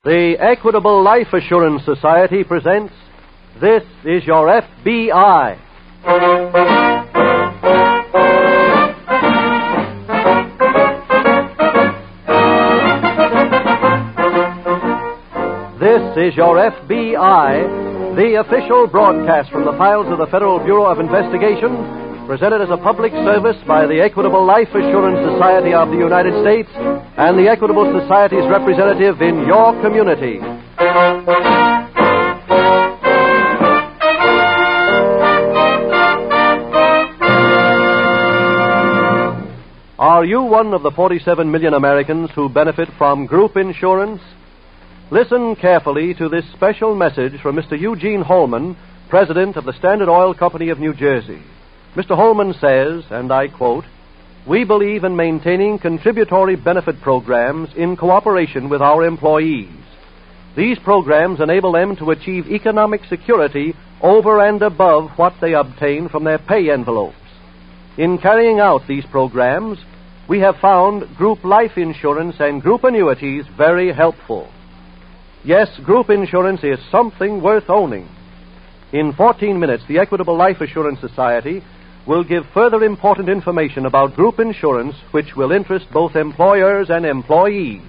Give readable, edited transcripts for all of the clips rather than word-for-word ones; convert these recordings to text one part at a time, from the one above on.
The Equitable Life Assurance Society presents This Is Your F.B.I. This is Your F.B.I., the official broadcast from the files of the Federal Bureau of Investigation, presented as a public service by the Equitable Life Assurance Society of the United States and the Equitable Society's representative in your community. Are you one of the 47 million Americans who benefit from group insurance? Listen carefully to this special message from Mr. Eugene Holman, President of the Standard Oil Company of New Jersey. Mr. Holman says, and I quote, "We believe in maintaining contributory benefit programs in cooperation with our employees. These programs enable them to achieve economic security over and above what they obtain from their pay envelopes. In carrying out these programs, we have found group life insurance and group annuities very helpful. Yes, group insurance is something worth owning. In 14 minutes, the Equitable Life Assurance Society will give further important information about group insurance, which will interest both employers and employees."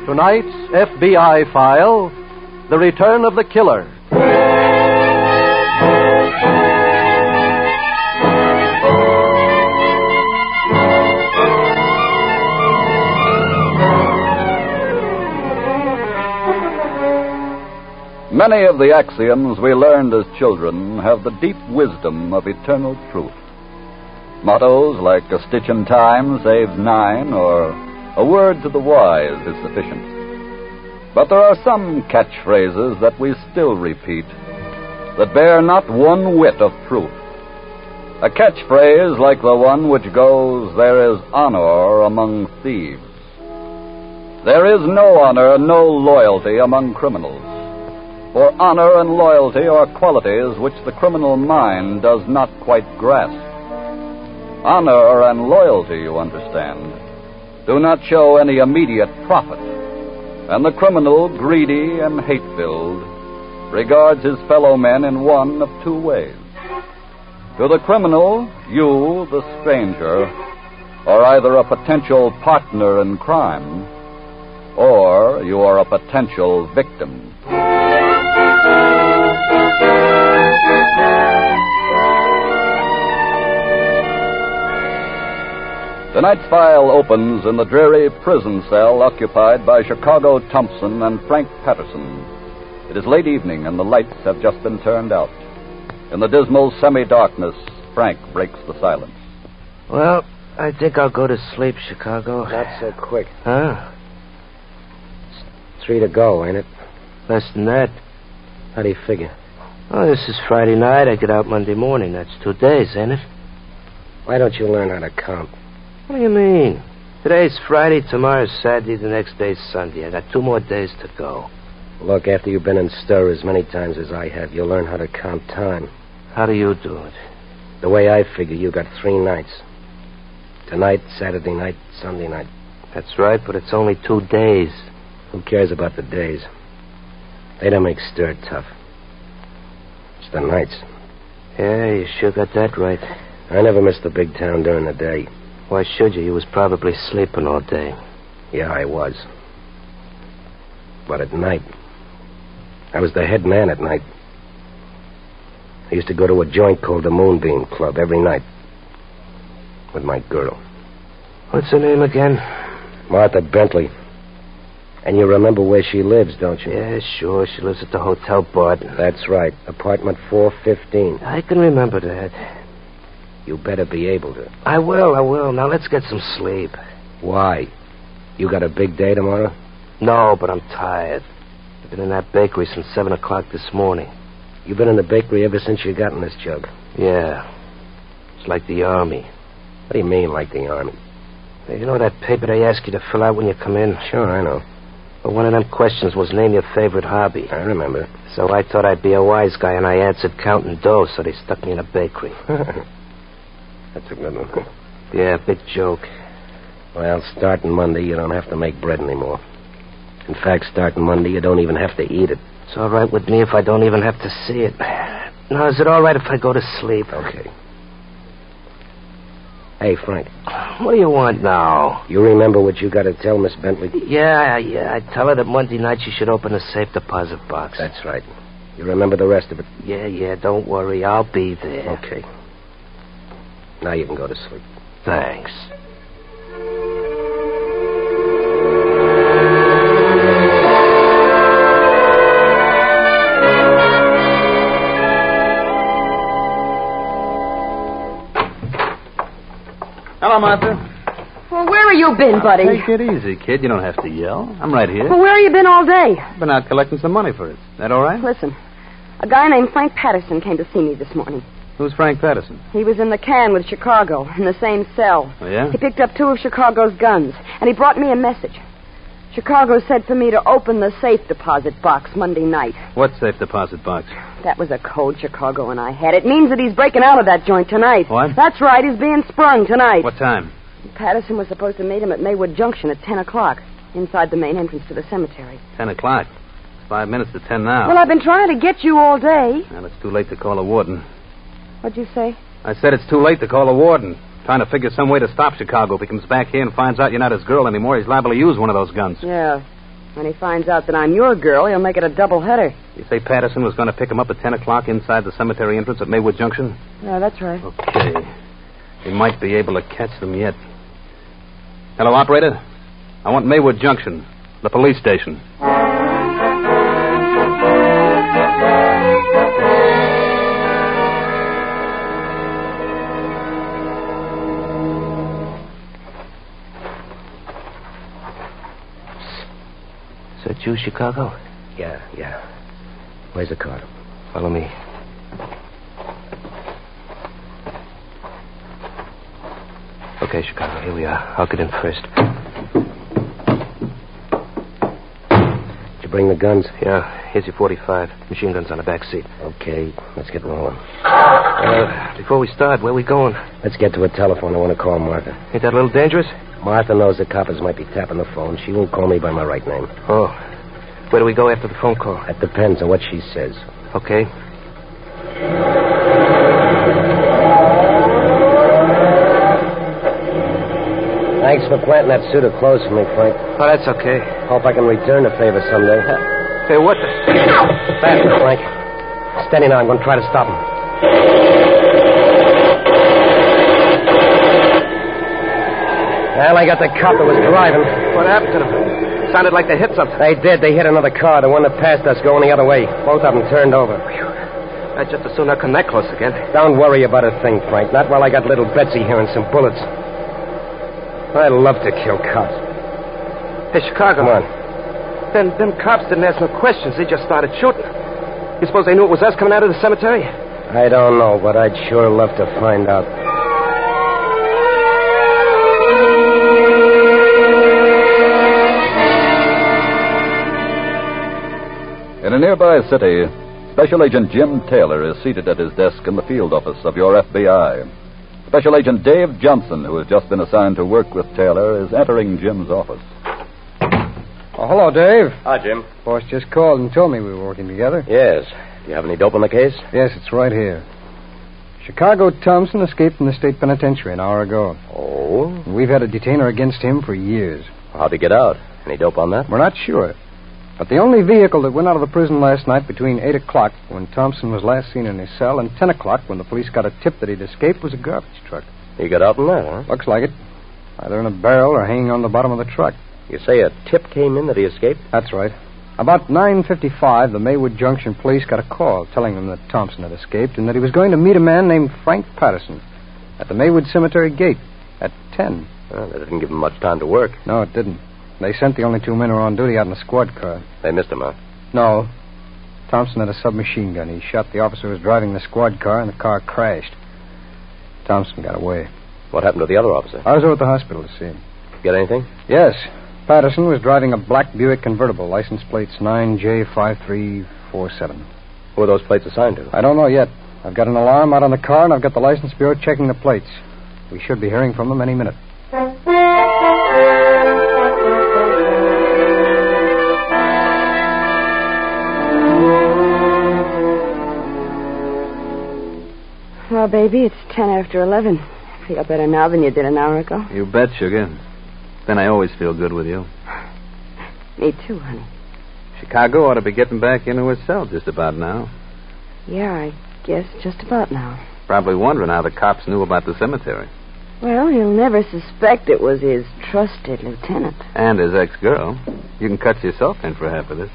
Tonight's FBI file, The Return of the Killer. Many of the axioms we learned as children have the deep wisdom of eternal truth. Mottos like "a stitch in time saves 9" or "a word to the wise is sufficient." But there are some catchphrases that we still repeat that bear not one whit of proof. A catchphrase like the one which goes, "There is honor among thieves." There is no honor, no loyalty among criminals. For honor and loyalty are qualities which the criminal mind does not quite grasp. Honor and loyalty, you understand, do not show any immediate profit, and the criminal, greedy and hate-filled, regards his fellow men in one of two ways. To the criminal, you, the stranger, are either a potential partner in crime, or you are a potential victim. Tonight's file opens in the dreary prison cell occupied by Chicago Thompson and Frank Patterson. It is late evening and the lights have just been turned out. In the dismal semi-darkness, Frank breaks the silence. Well, I think I'll go to sleep, Chicago. Not so quick. Huh? It's 3 to go, ain't it? Less than that. How do you figure? Oh, this is Friday night. I get out Monday morning. That's 2 days, ain't it? Why don't you learn how to count? What do you mean? Today's Friday, tomorrow's Saturday, the next day's Sunday. I got 2 more days to go. Look, after you've been in stir as many times as I have, you'll learn how to count time. How do you do it? The way I figure, you got 3 nights. Tonight, Saturday night, Sunday night. That's right, but it's only 2 days. Who cares about the days? They don't make stir tough. It's the nights. Yeah, you sure got that right. I never missed the big town during the day. Why should you? You was probably sleeping all day. Yeah, I was. But at night, I was the head man at night. I used to go to a joint called the Moonbeam Club every night. With my girl. What's her name again? Martha Bentley. And you remember where she lives, don't you? Yeah, sure. She lives at the Hotel Barton. That's right. Apartment 415. I can remember that. You better be able to. I will. Now let's get some sleep. Why? You got a big day tomorrow? No, but I'm tired. I've been in that bakery since 7 o'clock this morning. You've been in the bakery ever since you got in this jug? Yeah. It's like the Army. What do you mean, like the Army? Hey, you know that paper they ask you to fill out when you come in? Sure, I know. Well, one of them questions was name your favorite hobby. I remember. So I thought I'd be a wise guy, and I answered counting dough, so they stuck me in a bakery. That's a good one. Yeah, big joke. Well, starting Monday, you don't have to make bread anymore. In fact, starting Monday, you don't even have to eat it. It's all right with me if I don't even have to see it. Now, is it all right if I go to sleep? Okay. Hey, Frank. What do you want now? You remember what you got to tell Miss Bentley? Yeah. I tell her that Monday night she should open a safe deposit box. That's right. You remember the rest of it? Yeah, don't worry. I'll be there. Okay. Now you can go to sleep. Thanks. Hello, Martha. Well, where have you been, buddy? Take it easy, kid. You don't have to yell. I'm right here. Well, where have you been all day? Been out collecting some money for it. That all right? Listen, a guy named Frank Patterson came to see me this morning. Who's Frank Patterson? He was in the can with Chicago, in the same cell. Oh, yeah? He picked up 2 of Chicago's guns, and he brought me a message. Chicago said for me to open the safe deposit box Monday night. What safe deposit box? That was a code Chicago and I had. It means that he's breaking out of that joint tonight. What? That's right, he's being sprung tonight. What time? Patterson was supposed to meet him at Maywood Junction at 10 o'clock, inside the main entrance to the cemetery. 10 o'clock. It's 5 minutes to 10 now. Well, I've been trying to get you all day. Well, it's too late to call a warden. What'd you say? I said it's too late to call a warden. Trying to figure some way to stop Chicago. If he comes back here and finds out you're not his girl anymore, he's liable to use one of those guns. Yeah. When he finds out that I'm your girl, he'll make it a double header. You say Patterson was going to pick him up at 10 o'clock inside the cemetery entrance at Maywood Junction? Yeah, that's right. Okay. He might be able to catch them yet. Hello, operator. I want Maywood Junction, the police station. Is that you, Chicago? Yeah. Where's the card? Follow me. Okay, Chicago, here we are. I'll get in first. Did you bring the guns? Yeah, here's your 45. Machine guns on the back seat. Okay, let's get rolling. Before we start, where are we going? Let's get to a telephone. I want to call Martha. Ain't that a little dangerous? Martha knows the coppers might be tapping the phone. She won't call me by my right name. Oh. Where do we go after the phone call? That depends on what she says. Okay. Thanks for planting that suit of clothes for me, Frank. Oh, that's okay. Hope I can return the favor someday. Hey, what the... Faster, Frank. Steady now. I'm going to try to stop him. Well, I got the cop that was driving. What happened to them? Sounded like they hit something. They did. They hit another car. The one that passed us going the other way. Both of them turned over. I'd just as soon not come that close again. Don't worry about a thing, Frank. Not while I got little Betsy here and some bullets. I love to kill cops. Hey, Chicago. Come on. Them cops didn't ask no questions. They just started shooting. You suppose they knew it was us coming out of the cemetery? I don't know, but I'd sure love to find out. In a nearby city, Special Agent Jim Taylor is seated at his desk in the field office of your F.B.I. Special Agent Dave Johnson, who has just been assigned to work with Taylor, is entering Jim's office. Oh, hello, Dave. Hi, Jim. Boss just called and told me we were working together. Yes. Do you have any dope on the case? Yes, it's right here. Chicago Thompson escaped from the state penitentiary an hour ago. Oh? We've had a detainer against him for years. How'd he get out? Any dope on that? We're not sure. But the only vehicle that went out of the prison last night between 8 o'clock, when Thompson was last seen in his cell, and 10 o'clock, when the police got a tip that he'd escaped, was a garbage truck. He got out in that, huh? Looks like it. Either in a barrel or hanging on the bottom of the truck. You say a tip came in that he escaped? That's right. About 9:55, the Maywood Junction police got a call telling them that Thompson had escaped and that he was going to meet a man named Frank Patterson at the Maywood Cemetery gate at 10. Well, that didn't give him much time to work. No, it didn't. They sent the only 2 men who were on duty out in a squad car. They missed him, huh? No. Thompson had a submachine gun. He shot the officer who was driving the squad car, and the car crashed. Thompson got away. What happened to the other officer? I was over at the hospital to see him. Get anything? Yes. Patterson was driving a black Buick convertible, license plates 9J5347. Who are those plates assigned to? I don't know yet. I've got an alarm out on the car, and I've got the license bureau checking the plates. We should be hearing from them any minute. Well, baby, it's 10 after 11. Feel better now than you did an hour ago? You bet, sugar. Then I always feel good with you. Me too, honey. Chicago ought to be getting back into herself just about now. Yeah, I guess just about now. Probably wondering how the cops knew about the cemetery. Well, he'll never suspect it was his trusted lieutenant. And his ex-girl. You can cut yourself in for half of this.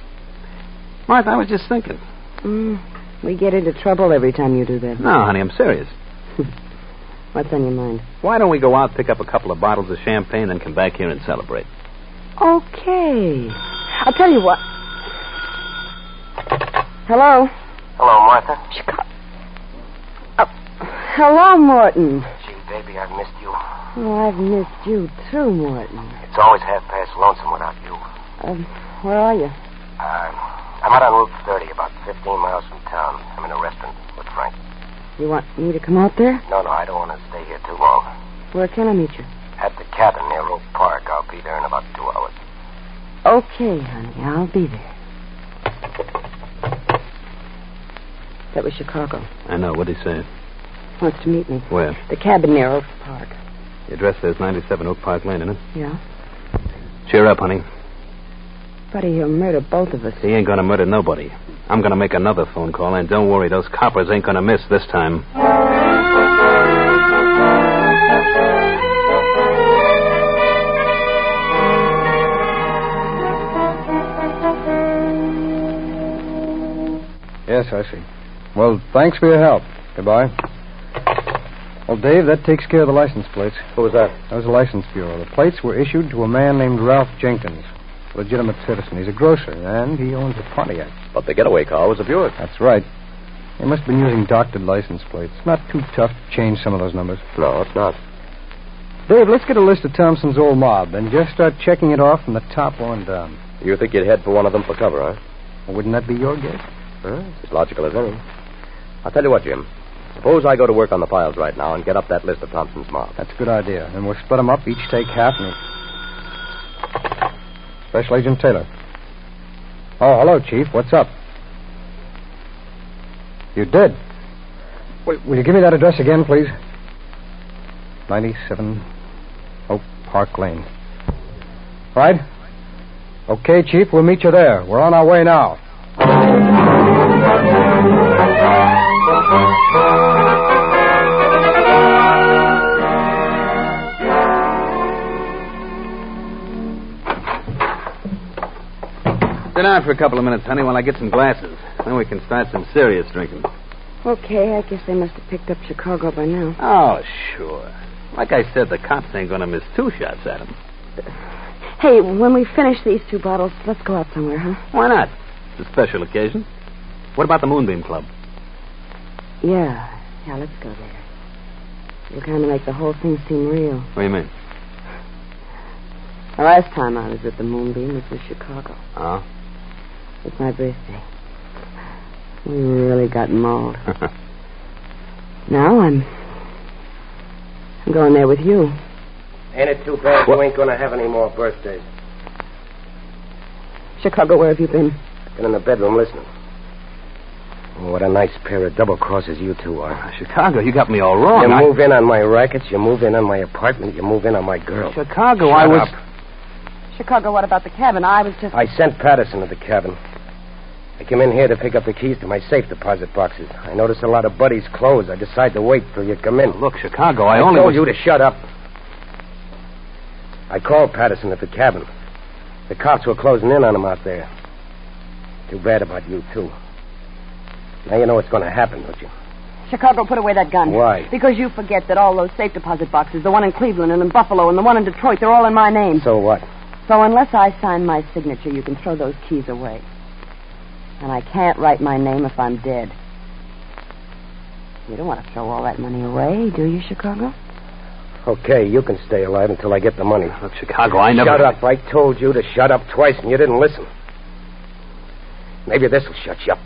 Martha, I was just thinking. We get into trouble every time you do that. No, honey, I'm serious. What's on your mind? Why don't we go out, pick up a couple of bottles of champagne, and come back here and celebrate? Okay. I'll tell you what. Hello? Hello, Martha. Hello, Morton. Gee, baby, I've missed you. Oh, I've missed you too, Morton. It's always half-past lonesome without you. Where are you? I'm out on Route 30, about 15 miles from town. I'm in a restaurant with Frank. You want me to come out there? No, I don't want to stay here too long. Where can I meet you? At the cabin near Oak Park. I'll be there in about 2 hours. Okay, honey, I'll be there. That was Chicago. I know. What'd he say? Wants to meet me. Where? The cabin near Oak Park. The address says 97 Oak Park Lane, isn't it? Yeah. Cheer up, honey. Buddy, he'll murder both of us. He ain't gonna murder nobody. I'm gonna make another phone call, and don't worry, those coppers ain't gonna miss this time. Yes, I see. Well, thanks for your help. Goodbye. Well, Dave, that takes care of the license plates. Who was that? That was the license bureau. The plates were issued to a man named Ralph Jenkins, a legitimate citizen. He's a grocer, and he owns a Pontiac. But the getaway car was a Buick. That's right. They must have been using doctored license plates. Not too tough to change some of those numbers. No, it's not. Dave, let's get a list of Thompson's old mob, and just start checking it off from the top on down. You think you'd head for one of them for cover, huh? Well, wouldn't that be your guess? It's as logical as any. I'll tell you what, Jim. Suppose I go to work on the files right now and get up that list of Thompson's mob. That's a good idea. And we'll split them up, each take half. And... Special Agent Taylor. Oh, hello, Chief. What's up? You did? Will you give me that address again, please? 97 Oak Park Lane. Right? Okay, Chief, we'll meet you there. We're on our way now. Sit down for a couple of minutes, honey, while I get some glasses. Then we can start some serious drinking. Okay, I guess they must have picked up Chicago by now. Oh, sure. Like I said, the cops ain't gonna miss 2 shots at him. Hey, when we finish these 2 bottles, let's go out somewhere, huh? Why not? It's a special occasion. What about the Moonbeam Club? Yeah, let's go there. It'll kind of make the whole thing seem real. What do you mean? The last time I was at the Moonbeam was with Chicago. Oh? It's my birthday. We really got mauled. Now I'm going there with you. Ain't it too bad you ain't gonna have any more birthdays? Chicago, where have you been? Been in the bedroom listening. Oh, what a nice pair of double crosses you two are. Chicago, you got me all wrong. You move in on my rackets, you move in on my apartment, you move in on my girl. Chicago, Shut I was... up. Chicago, what about the cabin? I was just... I sent Patterson to the cabin. I came in here to pick up the keys to my safe deposit boxes. I noticed a lot of buddies closed. I decided to wait till you come in. Look, Chicago, I told was... you to shut up. I called Patterson at the cabin. The cops were closing in on him out there. Too bad about you, too. Now you know what's going to happen, don't you? Chicago, put away that gun. Why? Because you forget that all those safe deposit boxes, the one in Cleveland and in Buffalo and the one in Detroit, they're all in my name. So what? So unless I sign my signature, you can throw those keys away. And I can't write my name if I'm dead. You don't want to throw all that money away, do you, Chicago? Okay, you can stay alive until I get the money. Look, Chicago, I never... Shut up. I told you to shut up twice and you didn't listen. Maybe this will shut you up.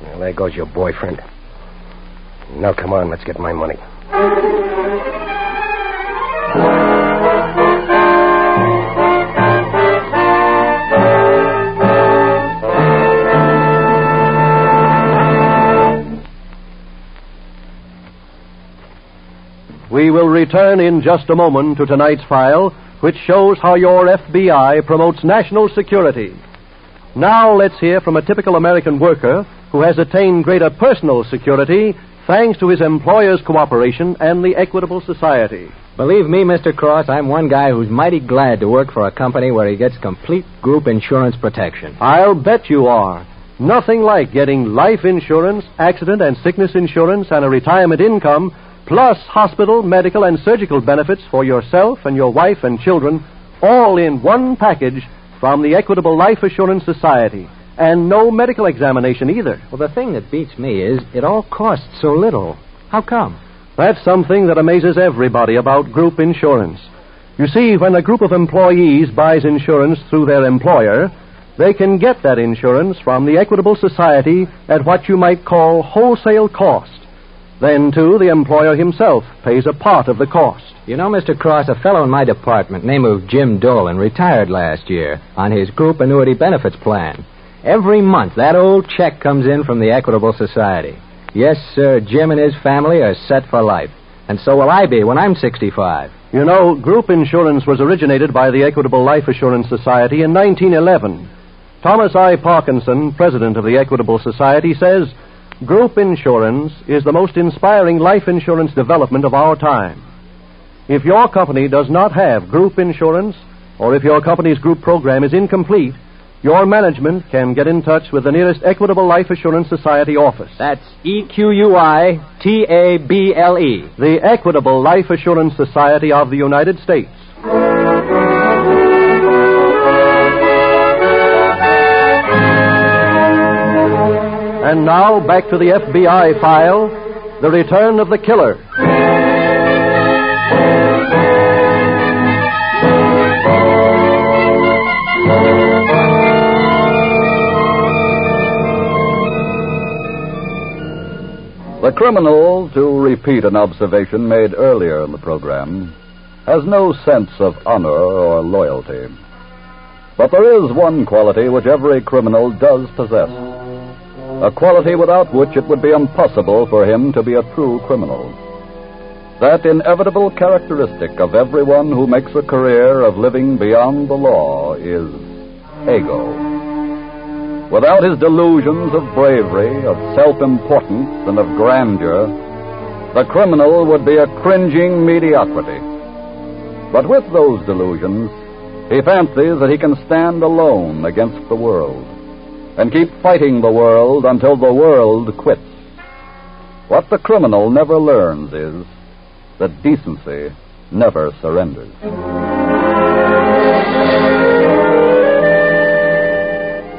Well, there goes your boyfriend. Now, come on, let's get my money. We will return in just a moment to tonight's file, which shows how your FBI promotes national security. Now let's hear from a typical American worker who has attained greater personal security thanks to his employer's cooperation and the Equitable Society. Believe me, Mr. Cross, I'm one guy who's mighty glad to work for a company where he gets complete group insurance protection. I'll bet you are. Nothing like getting life insurance, accident and sickness insurance, and a retirement income, plus hospital, medical, and surgical benefits for yourself and your wife and children, all in one package from the Equitable Life Assurance Society. And no medical examination either. Well, the thing that beats me is it all costs so little. How come? That's something that amazes everybody about group insurance. You see, when a group of employees buys insurance through their employer, they can get that insurance from the Equitable Society at what you might call wholesale cost. Then, too, the employer himself pays a part of the cost. You know, Mr. Cross, a fellow in my department, name of Jim Dolan, retired last year on his group annuity benefits plan. Every month, that old check comes in from the Equitable Society. Yes, sir, Jim and his family are set for life. And so will I be when I'm 65. You know, group insurance was originated by the Equitable Life Assurance Society in 1911. Thomas I. Parkinson, president of the Equitable Society, says, "Group insurance is the most inspiring life insurance development of our time. If your company does not have group insurance, or if your company's group program is incomplete, your management can get in touch with the nearest Equitable Life Assurance Society office." That's EQUITABLE. The Equitable Life Assurance Society of the United States. And now, back to the FBI file, The Return of the Killer. The criminal, to repeat an observation made earlier in the program, has no sense of honor or loyalty. But there is one quality which every criminal does possess. A quality without which it would be impossible for him to be a true criminal. That inevitable characteristic of everyone who makes a career of living beyond the law is ego. Without his delusions of bravery, of self-importance, and of grandeur, the criminal would be a cringing mediocrity. But with those delusions, he fancies that he can stand alone against the world and keep fighting the world until the world quits. What the criminal never learns is that decency never surrenders.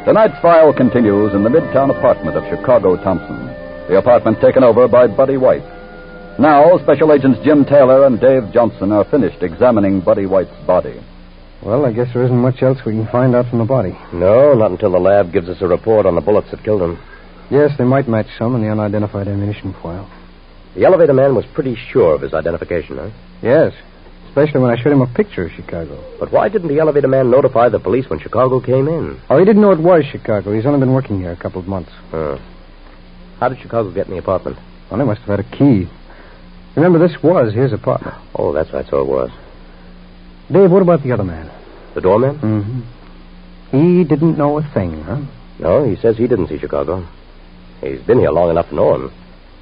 Tonight's file continues in the Midtown apartment of Chicago Thompson, the apartment taken over by Buddy White. Now, Special Agents Jim Taylor and Dave Johnson are finished examining Buddy White's body. Well, I guess there isn't much else we can find out from the body. No, not until the lab gives us a report on the bullets that killed him. Yes, they might match some in the unidentified ammunition file. The elevator man was pretty sure of his identification, huh? Yes, especially when I showed him a picture of Chicago. But why didn't the elevator man notify the police when Chicago came in? Oh, he didn't know it was Chicago. He's only been working here a couple of months. How did Chicago get in the apartment? Well, they must have had a key. Remember, this was his apartment. Oh, that's right, so it was. Dave, what about the other man? The doorman? Mm-hmm. He didn't know a thing, huh? No, he says he didn't see Chicago. He's been here long enough to know him.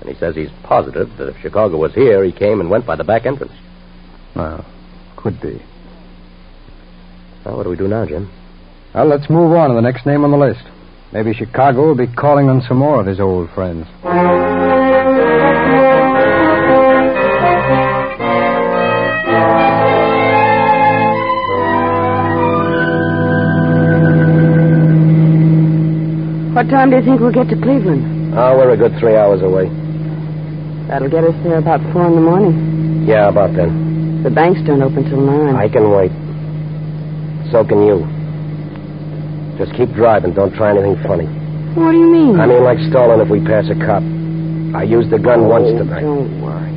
And he says he's positive that if Chicago was here, he came and went by the back entrance. Well, could be. Well, what do we do now, Jim? Well, let's move on to the next name on the list. Maybe Chicago will be calling on some more of his old friends. What time do you think we'll get to Cleveland? Oh, we're a good 3 hours away. That'll get us there about 4 in the morning. Yeah, about then. The banks don't open till 9. I can wait. So can you. Just keep driving. Don't try anything funny. What do you mean? I mean, like stalling if we pass a cop. I used the gun once tonight. Don't worry.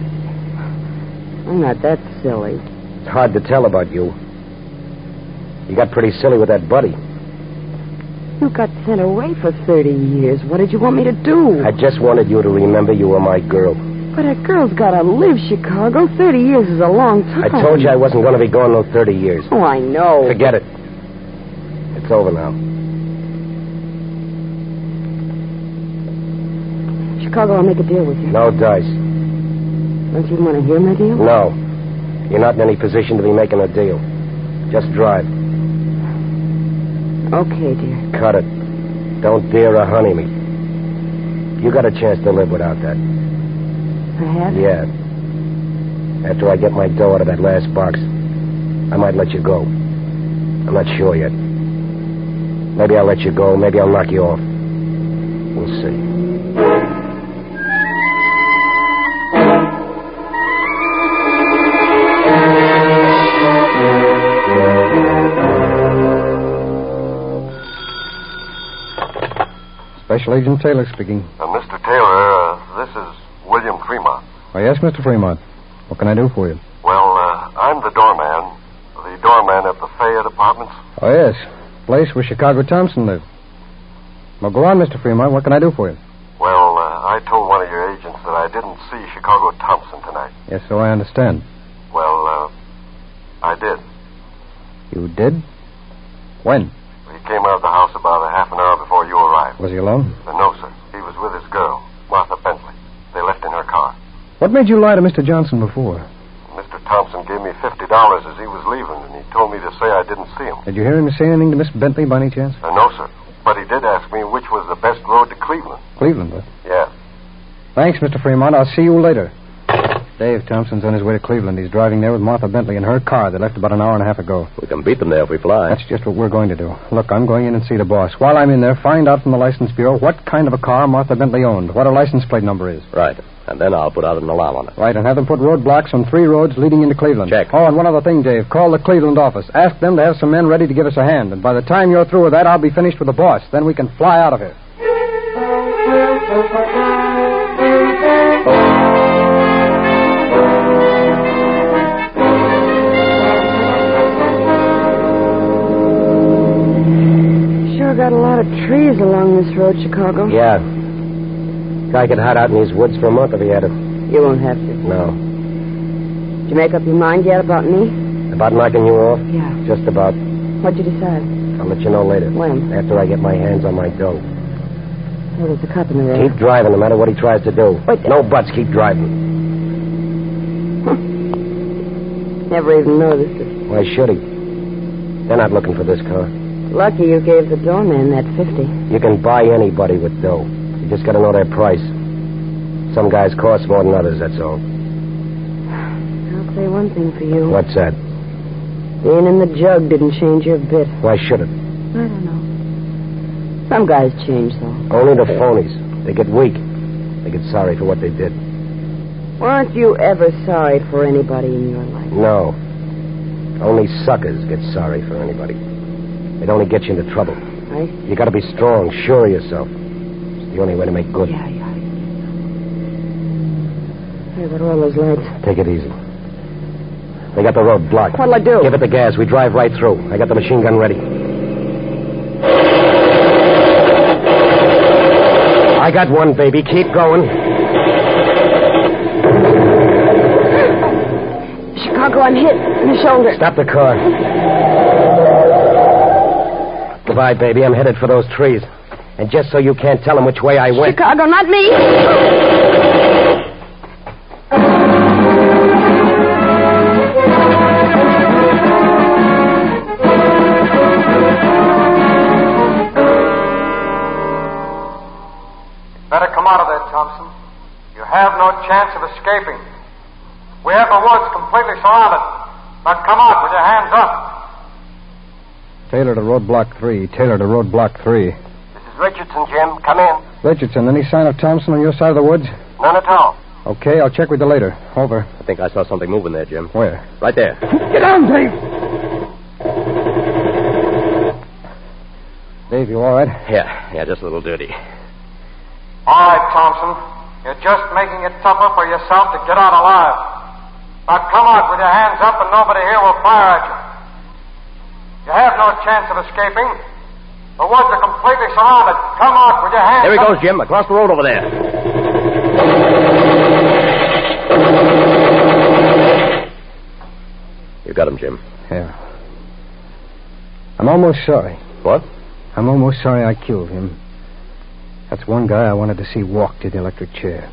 I'm not that silly. It's hard to tell about you. You got pretty silly with that buddy. You got sent away for 30 years. What did you want me to do? I just wanted you to remember you were my girl. But a girl's got to live, Chicago. 30 years is a long time. I told you I wasn't going to be gone no 30 years. Oh, I know. Forget it. It's over now. Chicago, I'll make a deal with you. No dice. Don't you want to hear my deal? No. You're not in any position to be making a deal. Just drive. Okay, dear. Cut it. Don't dare a honey me. You got a chance to live without that. I have? Yeah. After I get my dough out of that last box, I might let you go. I'm not sure yet. Maybe I'll let you go. Maybe I'll knock you off. We'll see. Special Agent Taylor speaking. Mr. Taylor, this is William Fremont. Oh, yes, Mr. Fremont. What can I do for you? Well, I'm the doorman at the Fayette Apartments. Oh, yes. Place where Chicago Thompson lived. Well, go on, Mr. Fremont. What can I do for you? Well, I told one of your agents that I didn't see Chicago Thompson tonight. Yes, so I understand. Well, I did. You did? When? He came out of the house about a half an hour before you arrived. Was he alone? No, sir. He was with his girl, Martha Bentley. They left in her car. What made you lie to Mr. Johnson before? Mr. Thompson gave me $50 as he was leaving, and he told me to say I didn't see him. Did you hear him say anything to Miss Bentley by any chance? No, sir. But he did ask me which was the best road to Cleveland. Cleveland, huh? Yeah. Thanks, Mr. Fremont. I'll see you later. Dave Thompson's on his way to Cleveland. He's driving there with Martha Bentley in her car. They left about an hour and a half ago. We can beat them there if we fly. That's just what we're going to do. Look, I'm going in and see the boss. While I'm in there, find out from the license bureau what kind of a car Martha Bentley owned, what her license plate number is. Right. And then I'll put out an alarm on it. Right, and have them put roadblocks on 3 roads leading into Cleveland. Check. Oh, and one other thing, Dave. Call the Cleveland office. Ask them to have some men ready to give us a hand. And by the time you're through with that, I'll be finished with the boss. Then we can fly out of here. Sure got a lot of trees along this road, Chicago. Yeah. Guy could hide out in these woods for a month if he had to. You won't have to. No. Did you make up your mind yet about me? About knocking you off? Yeah. Just about. What'd you decide? I'll let you know later. When? After I get my hands on my dough. Hey, there's a cop in the road. Keep driving no matter what he tries to do. Wait. No buts. Keep driving. Never even noticed it. Why should he? They're not looking for this car. Lucky you gave the doorman that 50. You can buy anybody with dough. You just got to know their price. Some guys cost more than others, that's all. I'll say one thing for you. What's that? Being in the jug didn't change you a bit. Why should it? I don't know. Some guys change, though. Only the phonies. They get weak. They get sorry for what they did. Weren't you ever sorry for anybody in your life? No. Only suckers get sorry for anybody. They'd only get you into trouble. I... You got to be strong, sure of yourself. It's the only way to make good. Yeah. Hey, what are all those lights? Take it easy. They got the road blocked. What'll I do? Give it the gas. We drive right through. I got the machine gun ready. I got one, baby. Keep going. Chicago, I'm hit in the shoulder. Stop the car. Goodbye, baby. I'm headed for those trees. And just so you can't tell them which way I went... Chicago, not me! Better come out of there, Thompson. You have no chance of escaping. We have the woods completely surrounded. Now come out with your hands up. Taylor to roadblock 3. Taylor to roadblock 3. This is Richardson, Jim. Come in. Richardson, any sign of Thompson on your side of the woods? None at all. Okay, I'll check with you later. Over. I think I saw something moving there, Jim. Where? Right there. Get down, Dave! Dave, you all right? Yeah, just a little dirty. All right, Thompson. You're just making it tougher for yourself to get out alive. Now come out with your hands up and nobody here will fire at you. You have no chance of escaping. The woods are completely surrounded. Come out with your hands up. Here he goes, Jim, across the road over there. You got him, Jim. Yeah. I'm almost sorry. What? I'm almost sorry I killed him. That's one guy I wanted to see walk to the electric chair.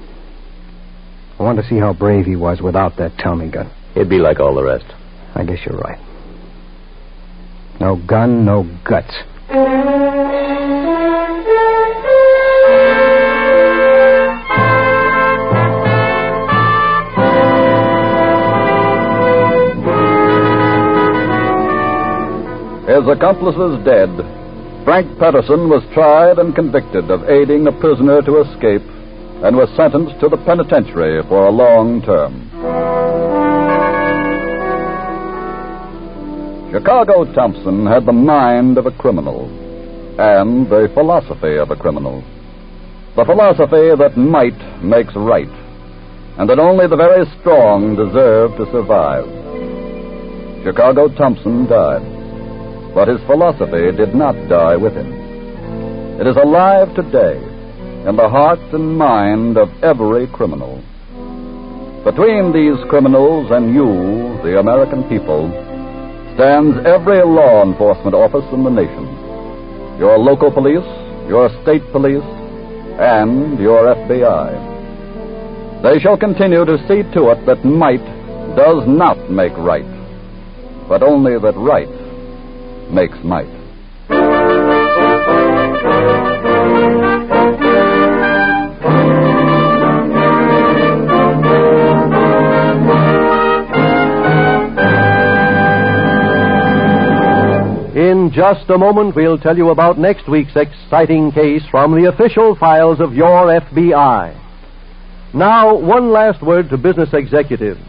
I wanted to see how brave he was without that Tommy gun. He'd be like all the rest. I guess you're right. No gun, no guts. His accomplices dead, Frank Patterson was tried and convicted of aiding a prisoner to escape and was sentenced to the penitentiary for a long term. Chicago Thompson had the mind of a criminal and the philosophy of a criminal. The philosophy that might makes right, and that only the very strong deserve to survive. Chicago Thompson died, but his philosophy did not die with him. It is alive today in the heart and mind of every criminal. Between these criminals and you, the American people, stands every law enforcement office in the nation. Your local police, your state police, and your F.B.I. They shall continue to see to it that might does not make right, but only that right makes might. In just a moment, we'll tell you about next week's exciting case from the official files of your F.B.I. Now, one last word to business executives.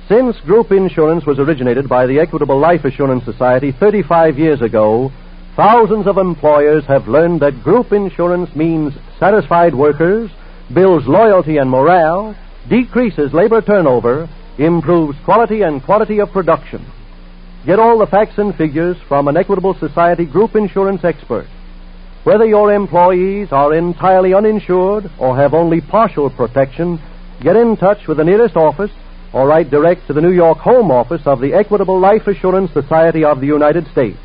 Since group insurance was originated by the Equitable Life Assurance Society 35 years ago, thousands of employers have learned that group insurance means satisfied workers, builds loyalty and morale, decreases labor turnover, improves quality and quantity of production. Get all the facts and figures from an Equitable Society group insurance expert. Whether your employees are entirely uninsured or have only partial protection, get in touch with the nearest office or write direct to the New York home office of the Equitable Life Assurance Society of the United States.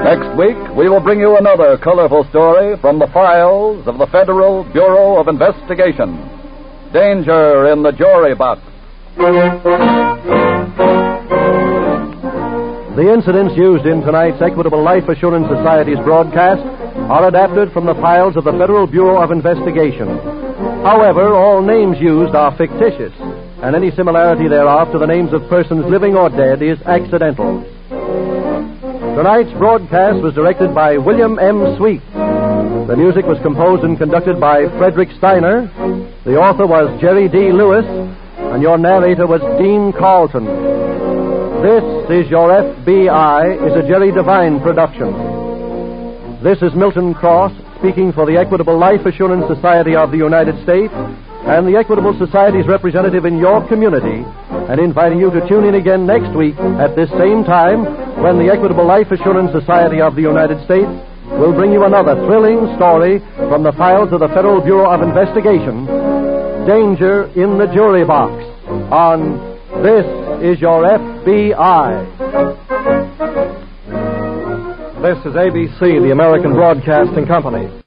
Next week, we will bring you another colorful story from the files of the Federal Bureau of Investigation. Danger in the Jury Box. The incidents used in tonight's Equitable Life Assurance Society's broadcast are adapted from the files of the Federal Bureau of Investigation. However, all names used are fictitious, and any similarity thereof to the names of persons living or dead is accidental. Tonight's broadcast was directed by William M. Sweet. The music was composed and conducted by Frederick Steiner. The author was Jerry D. Lewis, and your narrator was Dean Carlton. This is Your F.B.I. is a Jerry Devine production. This is Milton Cross speaking for the Equitable Life Assurance Society of the United States and the Equitable Society's representative in your community, and inviting you to tune in again next week at this same time when the Equitable Life Assurance Society of the United States will bring you another thrilling story from the files of the Federal Bureau of Investigation, Danger in the Jury Box, on This is Your F.B.I. This is ABC, the American Broadcasting Company.